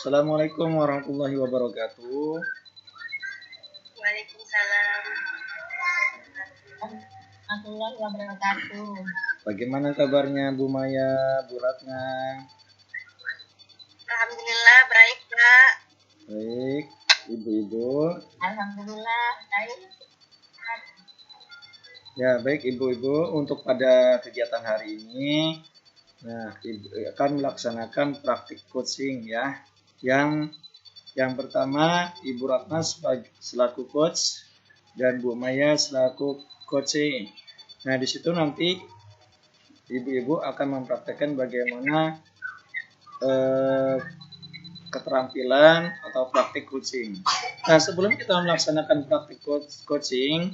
Assalamualaikum warahmatullahi wabarakatuh. Waalaikumsalam warahmatullahi wabarakatuh. Bagaimana kabarnya Bu Maya, Bu Ratna? Alhamdulillah baik, Kak. Baik, Ibu-ibu. Alhamdulillah baik. Ya, baik Ibu-ibu, untuk pada kegiatan hari ini, Ibu akan melaksanakan praktik coaching ya. Yang pertama, Ibu Ratna selaku coach dan Bu Maya selaku coaching. Nah, di situ nanti Ibu-ibu akan mempraktekkan bagaimana keterampilan atau praktik coaching. Nah, sebelum kita melaksanakan praktik coaching,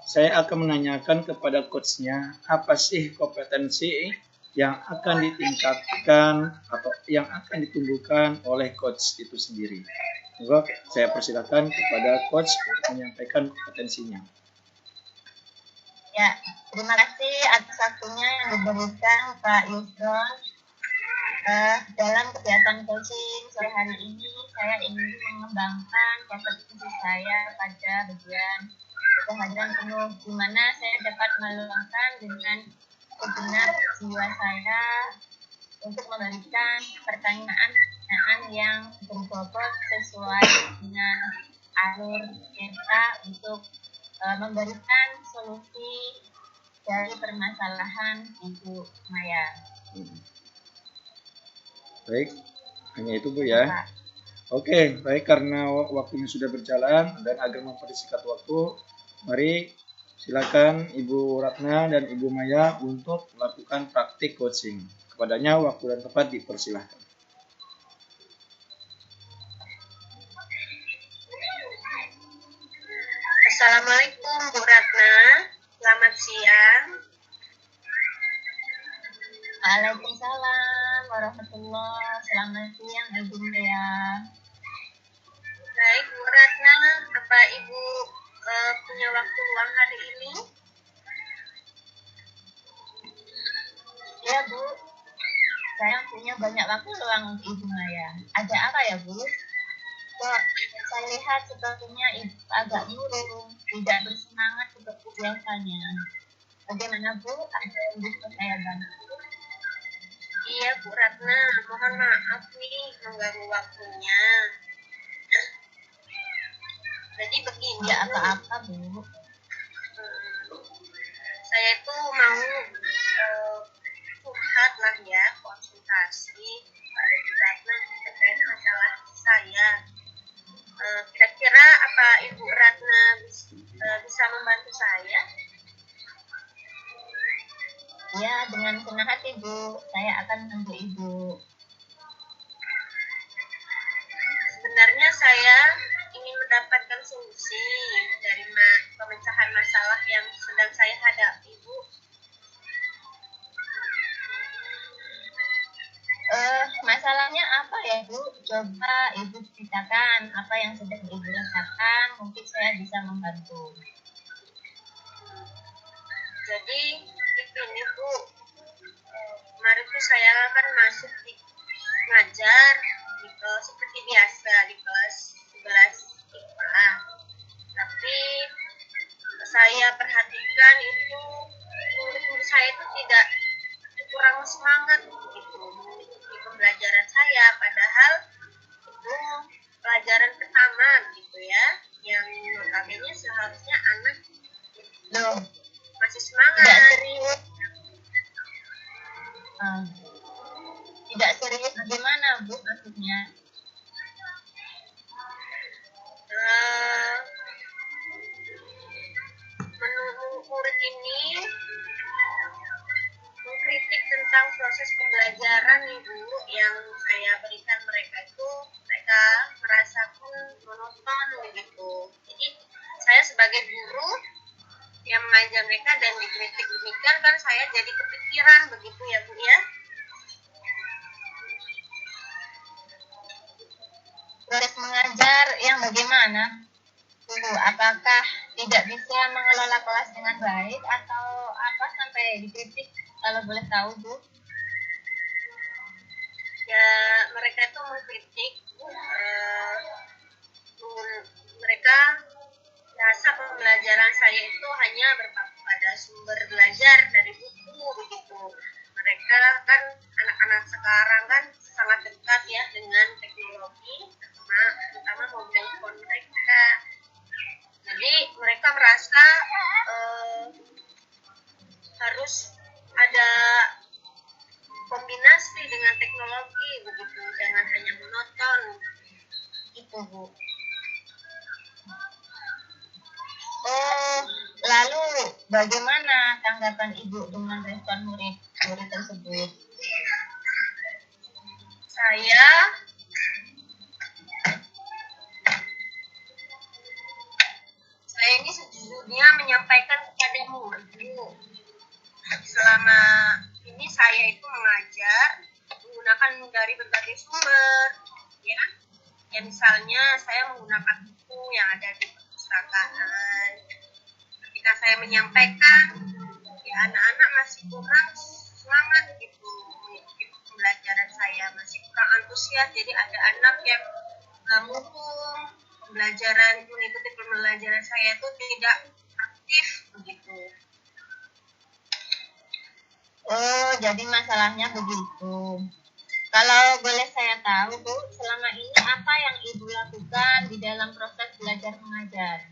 saya akan menanyakan kepada coachnya, apa sih kompetensi yang akan ditingkatkan atau yang akan ditumbuhkan oleh coach itu sendiri. Maka saya persilakan kepada coach untuk menyampaikan kompetensinya. Ya, terima kasih atas waktunya yang diberikan Pak Yusron. Dalam kegiatan coaching sore hari ini, saya ingin mengembangkan kompetensi saya pada bagian kehadiran penuh, di mana saya dapat meluangkan dengan segenap jiwa saya untuk memberikan pertanyaan yang berbobot sesuai dengan alur kita untuk memberikan solusi dari permasalahan Ibu Maya. Baik, hanya itu Bu ya. Oke, baik, karena waktunya sudah berjalan dan agar mempersingkat waktu, mari silakan Ibu Ratna dan Ibu Maya untuk melakukan praktik coaching. Kepadanya waktu dan tempat dipersilahkan. Assalamualaikum Bu Ratna, selamat siang. Waalaikumsalam warahmatullahi, selamat siang Ibu Maya. Baik Bu Ratna, apa Ibu punya waktu luang hari ini? Ya Bu, saya punya banyak waktu luang untuk Ibu Maya. Ada apa ya Bu? Kok saya lihat sepertinya Ibu agak murung, tidak bersemangat seperti biasanya. Bagaimana Bu? Ada yang bisa saya bantu? Iya Bu Ratna, mohon maaf nih mengganggu waktunya. Jadi begini. Ya apa-apa Bu. Saya itu mau curhat lah ya, konsultasi pada Bu Ratna terkait masalah saya. Kira-kira apa Ibu Ratna bisa membantu saya? Ya, dengan senang hati Bu, saya akan membantu Ibu. Sebenarnya saya ingin mendapatkan solusi dari pemecahan masalah yang sedang saya hadapi Bu. Masalahnya apa ya Bu? Coba Ibu ceritakan apa yang sedang Ibu rasakan, mungkin saya bisa membantu. Jadi ini Bu, kemarin tuh saya kan masuk di ngajar di kelas seperti biasa di kelas 11 IPA. Tapi saya perhatikan itu murid-murid saya itu tidak kurang semangat gitu mengikuti pembelajaran saya, padahal itu pelajaran pertama gitu ya, yang notabene seharusnya anak loh masih semangat. Tidak serius. Tidak serius bagaimana Bu maksudnya? Murid ini mengkritik tentang proses pembelajaran Ibu yang saya berikan mereka itu, mereka merasa pun monoton begitu. Jadi saya sebagai guru yang mengajar mereka dan dikritik demikian, kan saya jadi kepikiran begitu ya Bu ya. Proses mengajar yang bagaimana Bu? Apakah tidak bisa mengelola kelas dengan baik atau apa sampai dikritik, kalau boleh tahu Bu? Ya mereka itu mengkritik Bu pembelajaran saya itu hanya berpaku pada sumber belajar dari buku begitu. Mereka kan anak-anak sekarang kan sangat dekat ya dengan teknologi, terutama mobile phone mereka. Jadi mereka merasa harus ada kombinasi dengan teknologi begitu, jangan hanya monoton itu Bu. Oh, lalu bagaimana tanggapan Ibu dengan respon murid tersebut? Saya ini sejujurnya menyampaikan kepadamu, selama ini saya itu mengajar menggunakan dari berbagai sumber, ya misalnya saya menggunakan buku yang ada di perpustakaan. Ketika saya menyampaikan, ya anak-anak masih kurang semangat gitu mengikuti pembelajaran saya, masih kurang antusias. Jadi ada anak yang menghukum mengikuti pembelajaran saya itu tidak aktif begitu. Oh, jadi masalahnya begitu. Kalau boleh saya tahu, Bu, selama ini apa yang Ibu lakukan di dalam proses belajar mengajar?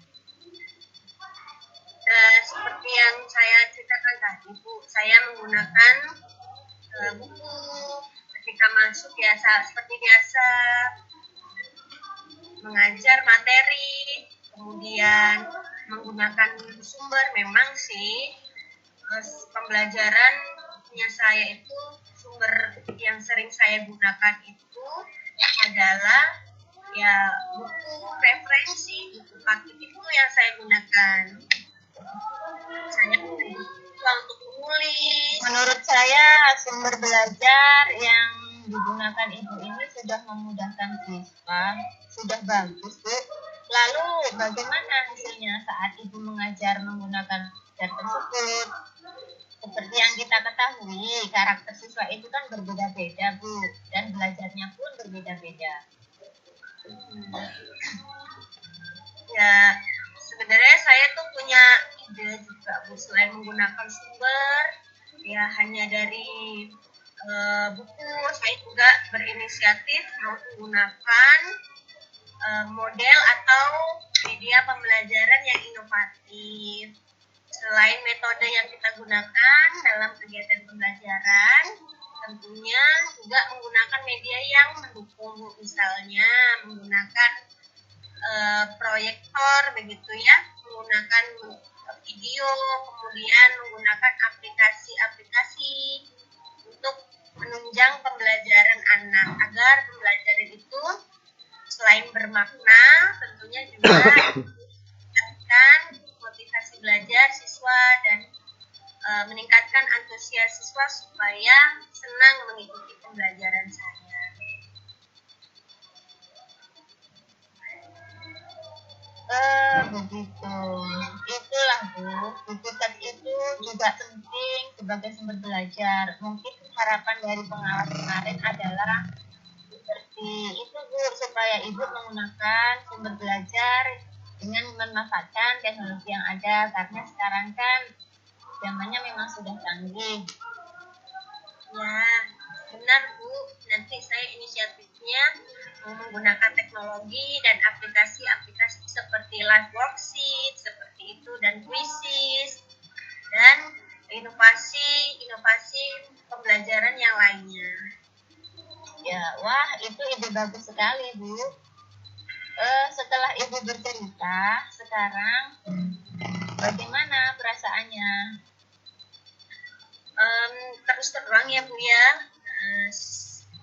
Seperti yang saya ceritakan tadi, Bu, saya menggunakan buku ketika masuk ya, seperti biasa mengajar materi, kemudian menggunakan sumber. Memang sih pembelajarannya saya itu sumber yang sering saya gunakan itu adalah ya buku referensi, buku paket itu yang saya gunakan. Saya untuk menulis. Menurut saya sumber belajar yang digunakan Ibu ini sudah memudahkan siswa, sudah bagus, Bu. Lalu bagaimana hasilnya saat Ibu mengajar menggunakan belajar tersebut? Seperti yang kita ketahui, karakter siswa itu kan berbeda-beda, Bu, dan belajarnya pun berbeda-beda. Ya, sebenarnya saya tuh punya ide juga, Bu, selain menggunakan sumber, ya hanya dari buku, saya juga berinisiatif mau menggunakan model atau media pembelajaran yang inovatif. Selain metode yang kita gunakan dalam kegiatan pembelajaran, tentunya juga menggunakan media yang mendukung, misalnya menggunakan proyektor begitu ya, menggunakan video, kemudian menggunakan aplikasi-aplikasi untuk menunjang pembelajaran anak agar pembelajaran itu selain bermakna tentunya juga meningkatkan motivasi belajar siswa dan meningkatkan antusias siswa supaya senang mengikuti pembelajaran saya. Begitu. Itulah, Bu. Buku teks itu juga penting sebagai sumber belajar. Mungkin harapan dari pengawas kemarin adalah seperti itu, Bu, supaya Ibu menggunakan sumber belajar dengan memanfaatkan teknologi yang ada, karena sekarang kan zamannya memang sudah canggih. Ya, benar Bu. Nanti saya inisiatifnya menggunakan teknologi dan aplikasi-aplikasi seperti live worksheet, seperti itu, dan quizzes, dan inovasi pembelajaran yang lainnya. Ya, wah, itu ide bagus sekali, Bu. Setelah Ibu bercerita, sekarang bagaimana perasaannya? Terus terang ya Bu ya,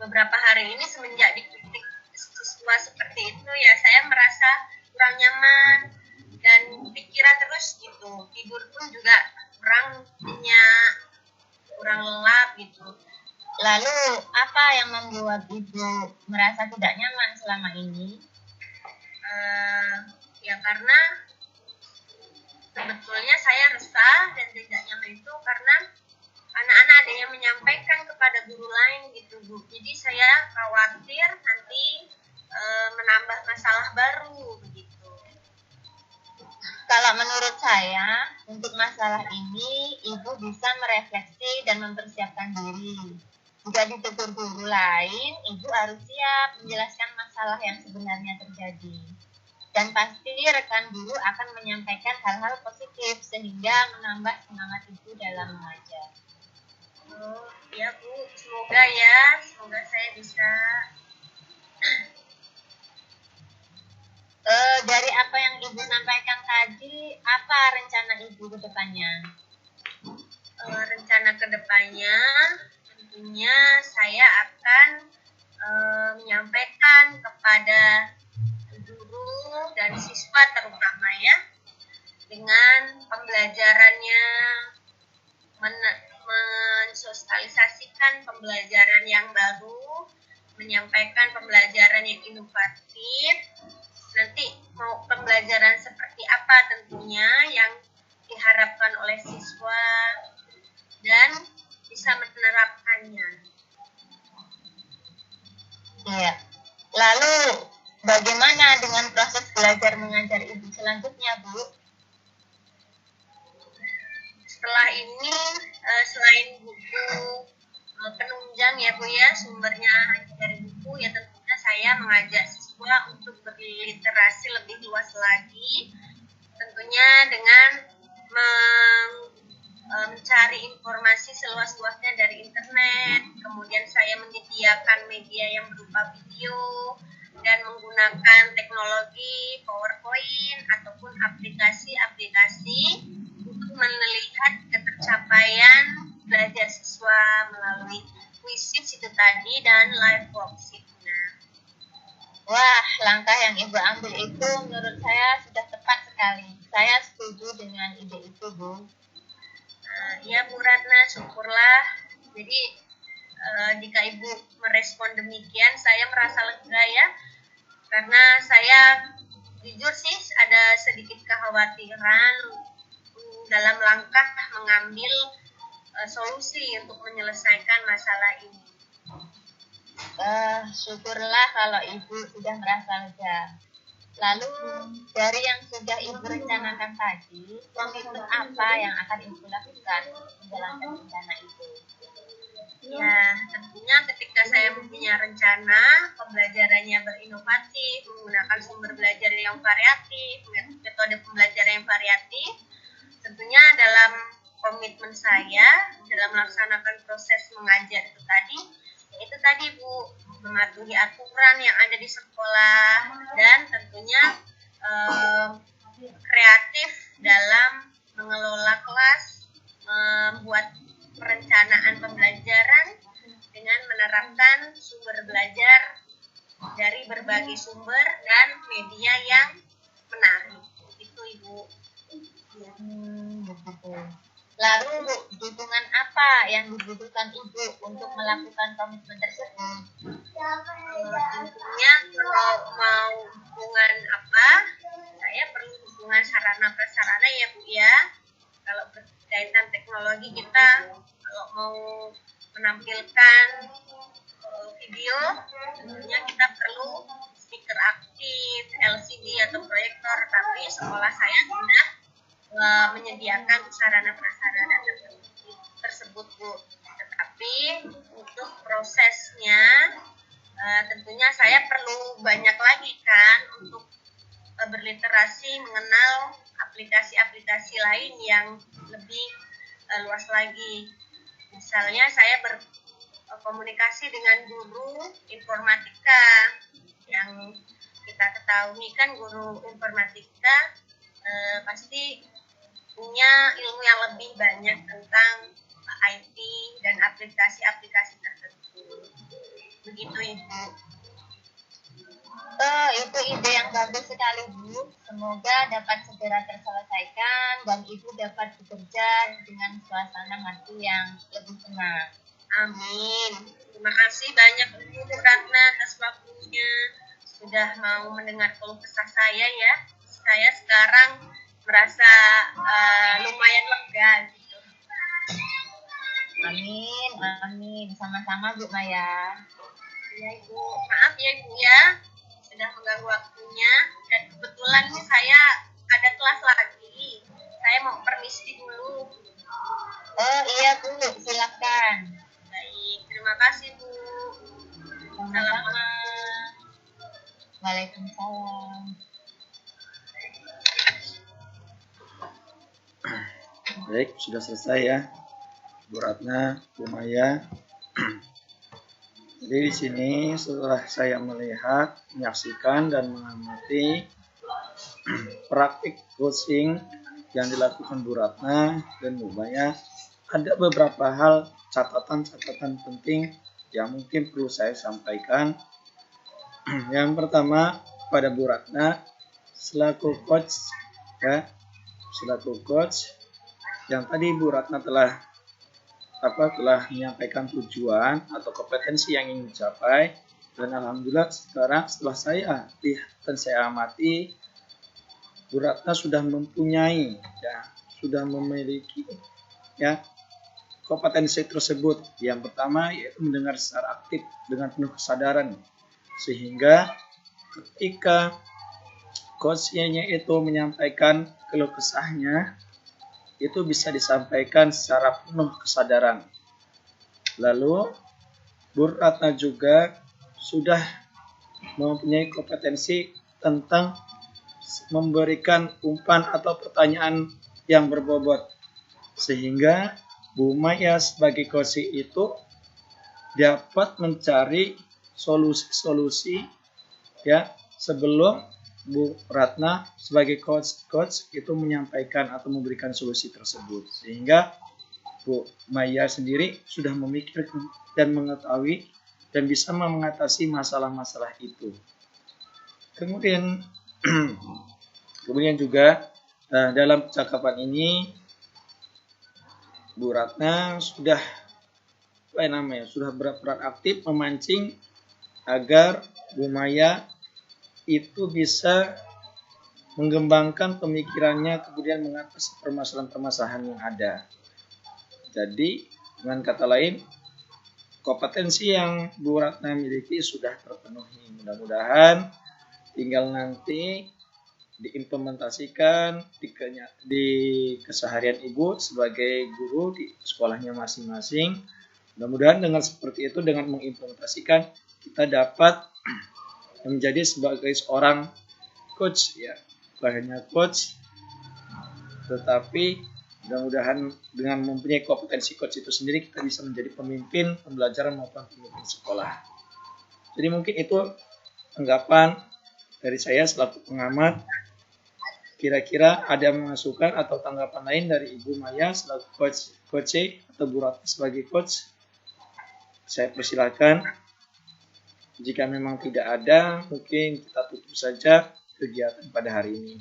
beberapa hari ini semenjak dikritik siswa seperti itu ya, saya merasa kurang nyaman dan pikiran terus gitu, tidur pun juga kurang nyenyak, kurang lelap gitu. Lalu apa yang membuat Ibu merasa tidak nyaman selama ini? Ya karena sebetulnya saya resah dan tidak nyaman itu karena anak-anak ada yang menyampaikan kepada guru lain gitu Bu. Jadi saya khawatir nanti menambah masalah baru begitu. Kalau menurut saya, untuk masalah ini, Ibu bisa merefleksi dan mempersiapkan diri. Jika ditegur guru lain, Ibu harus siap menjelaskan masalah yang sebenarnya terjadi. Dan pasti rekan guru akan menyampaikan hal-hal positif sehingga menambah semangat Ibu dalam mengajar. Oh, ya Bu, semoga ya, semoga saya bisa. Dari apa yang Ibu sampaikan tadi, apa rencana Ibu ke depannya? Rencana kedepannya tentunya saya akan menyampaikan kepada guru dan siswa terutama ya, dengan pembelajarannya, mensosialisasikan pembelajaran yang baru, menyampaikan pembelajaran yang inovatif. Nanti mau pembelajaran seperti apa tentunya yang diharapkan oleh siswa dan bisa menerapkannya. Iya. Lalu bagaimana dengan proses belajar mengajar Ibu selanjutnya, Bu? Setelah ini selain buku penunjang ya Bu ya, sumbernya hanya dari buku, ya tentunya saya mengajak siswa untuk berliterasi lebih luas lagi, tentunya dengan mencari informasi seluas-luasnya dari internet. Kemudian saya menyediakan media yang berupa video dan menggunakan teknologi PowerPoint ataupun aplikasi-aplikasi untuk melihat ketercapaian belajar siswa melalui quiz itu tadi dan live worksheet. Wah, langkah yang Ibu ambil itu menurut saya sudah tepat sekali. Saya setuju dengan ide itu, Bu. Ya Bu Ratna, syukurlah. Jadi jika Ibu merespon demikian, saya merasa lega ya. Karena saya jujur sih ada sedikit kekhawatiran dalam langkah mengambil solusi untuk menyelesaikan masalah ini. Syukurlah kalau Ibu sudah merasa lega. Lalu dari yang sudah Ibu rencanakan tadi, komitmen apa yang akan Ibu lakukan untuk menjalankan rencana itu? Ya, tentunya ketika saya mempunyai rencana pembelajarannya berinovatif, menggunakan sumber belajar yang variatif, metode pembelajaran yang variatif, tentunya dalam komitmen saya dalam melaksanakan proses mengajar itu tadi Bu, mematuhi aturan yang ada di sekolah dan tentunya kreatif dalam mengelola kelas, membuat perencanaan pembelajaran dengan menerapkan sumber belajar dari berbagai sumber dan media yang menarik. Itu Ibu. Begitu. Lalu dukungan apa yang dibutuhkan Ibu untuk melakukan komitmen tersebut? Tentunya kalau mau dukungan apa, saya perlu dukungan sarana prasarana ya Bu ya. Kalau berkaitan teknologi kita, kalau mau menampilkan video, tentunya kita perlu speaker aktif, LCD atau proyektor, tapi sekolah saya sudah menyediakan sarana prasarana tersebut Bu. Tetapi untuk prosesnya tentunya saya perlu banyak lagi kan untuk berliterasi, mengenal aplikasi-aplikasi lain yang lebih luas lagi. Misalnya saya berkomunikasi dengan guru informatika, yang kita ketahui kan guru informatika pasti punya ilmu yang lebih banyak tentang IT dan aplikasi-aplikasi tertentu. Begitu Ibu. Itu ide yang bagus sekali Bu. Semoga dapat segera terselesaikan dan Ibu dapat bekerja dengan suasana hati yang lebih tenang. Amin. Terima kasih banyak Ibu Ratna atas waktunya, sudah mau mendengar keluh kesah saya ya. Saya sekarang merasa lumayan lega gitu. Amin, amin. Sama-sama Bu Maya. Ya Ibu, maaf ya Ibu ya, sudah mengganggu waktunya. Dan kebetulan nih saya ada kelas lagi. Saya mau permisi dulu. Oh iya Bu, silakan. Baik, terima kasih Bu. Sama-sama. Waalaikumsalam. Baik, sudah selesai ya, Bu Ratna, Bu Maya. Jadi di sini setelah saya melihat, menyaksikan dan mengamati praktik coaching yang dilakukan Bu Ratna dan Bu Maya, ada beberapa hal catatan-catatan penting yang mungkin perlu saya sampaikan. Yang pertama, pada Bu Ratna selaku coach yang tadi Bu Ratna telah menyampaikan tujuan atau kompetensi yang ingin dicapai, dan alhamdulillah sekarang setelah saya lihat dan saya amati, Bu Ratna sudah mempunyai sudah memiliki kompetensi tersebut. Yang pertama yaitu mendengar secara aktif dengan penuh kesadaran, sehingga ketika coachnya itu menyampaikan keluh kesahnya, itu bisa disampaikan secara penuh kesadaran. Lalu Bu Ratna juga sudah mempunyai kompetensi tentang memberikan umpan atau pertanyaan yang berbobot, sehingga Bu Maya sebagai coach itu dapat mencari solusi-solusi sebelum Bu Ratna sebagai coach itu menyampaikan atau memberikan solusi tersebut, sehingga Bu Maya sendiri sudah memikirkan dan mengetahui dan bisa mengatasi masalah-masalah itu. Kemudian juga dalam percakapan ini Bu Ratna sudah berperan aktif memancing agar Bu Maya itu bisa mengembangkan pemikirannya, kemudian mengatasi permasalahan-permasalahan yang ada. Jadi dengan kata lain, kompetensi yang Bu Ratna miliki sudah terpenuhi. Mudah-mudahan tinggal nanti diimplementasikan di keseharian Ibu sebagai guru di sekolahnya masing-masing. Mudah-mudahan dengan seperti itu, dengan mengimplementasikan, kita dapat menjadi sebagai seorang coach, bukan hanya coach, tetapi mudah-mudahan dengan mempunyai kompetensi coach itu sendiri, kita bisa menjadi pemimpin pembelajaran maupun pemimpin sekolah. Jadi mungkin itu anggapan dari saya selaku pengamat. Kira-kira ada masukan atau tanggapan lain dari Ibu Maya selaku coach atau Bu Ratna sebagai coach? Saya persilakan. Jika memang tidak ada, mungkin kita tutup saja kegiatan pada hari ini.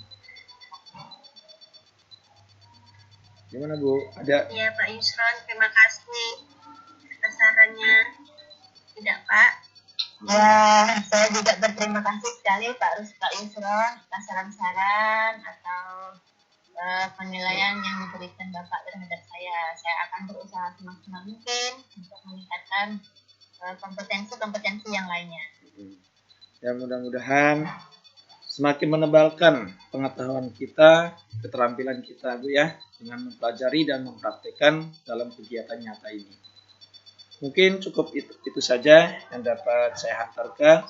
Gimana Bu? Ada? Ya Pak Yusron, terima kasih atas sarannya. Tidak Pak? Ya, saya juga berterima kasih sekali Pak Yusron atas saran-saran atau penilaian yang diberikan Bapak terhadap saya. Saya akan berusaha semaksimal mungkin untuk meningkatkan kompetensi yang lainnya. Ya, mudah-mudahan semakin menebalkan pengetahuan kita, keterampilan kita Bu ya, dengan mempelajari dan mempraktikkan dalam kegiatan nyata ini. Mungkin cukup itu saja yang dapat saya hantarkan,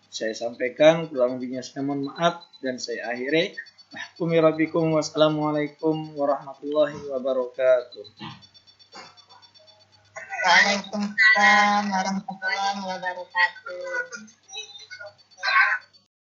saya sampaikan. Kurang lebihnya saya mohon maaf dan saya akhiri. Wassalamualaikum warahmatullahi wabarakatuh. Waalaikumsalam warahmatullahi wabarakatuh.